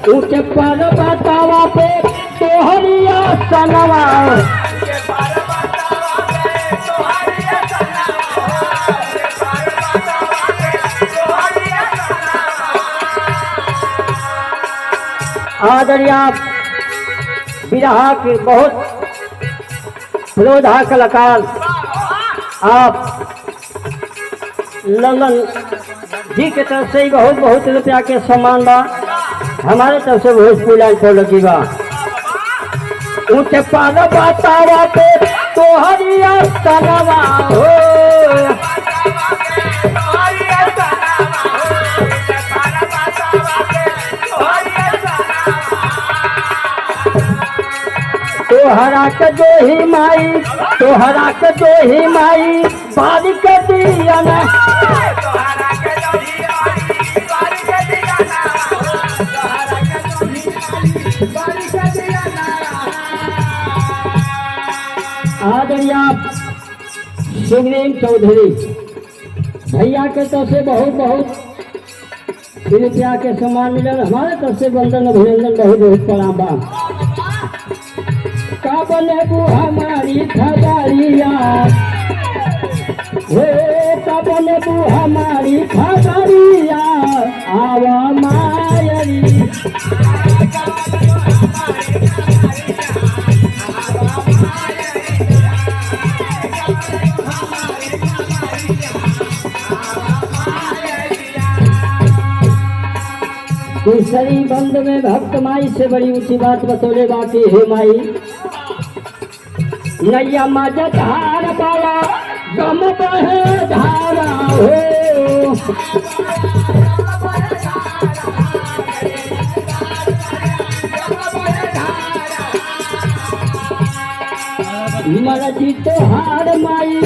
ऊंचे पर्वतवा पे तोहरिया सनवा आदरणीय बिरहा के बहुत लोधा कलाकार आप ललन जी के तरफ से ही बहुत बहुत रुपया के सम्मान बा। हमारे तरफ से भोजपुरी लाइन को लगी बा। ऊंचे पर्वतवा पे तोहरिया सनवा हो तोहरा के जो ही माई तोहरा के जो ही माई बारिक दिया ना आदरणीय सुग्रीव चौधरी भैया के तरफ से बहुत बहुत रुपया के सम्मान मिलल। हमारे तरफ से वंदन अभिनंदन बहुत बहुत प्रणाम बा। का बनेबू हमारी खबरिया हे का बनेबू हमारी खबरिया आवा मायरी तीसरी बंद में भक्त माई से बड़ी ऊंची बात बतौले बाकी हे माई नैया मजत हार पाला गम बहे धारा हो मरजी तो हार माई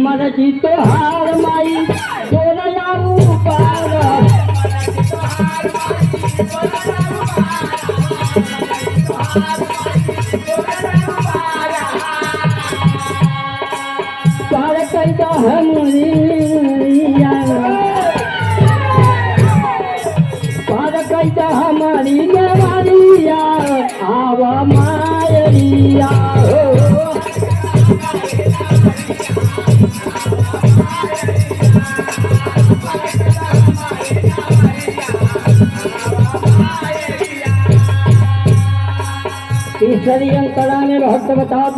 मरजी तो हार माई तोरा ऊपर पार कैदा हमरिया पार कैदा हमारी नवारिया आवा मायरिया हो तीसरी अंतरा में भक्त बता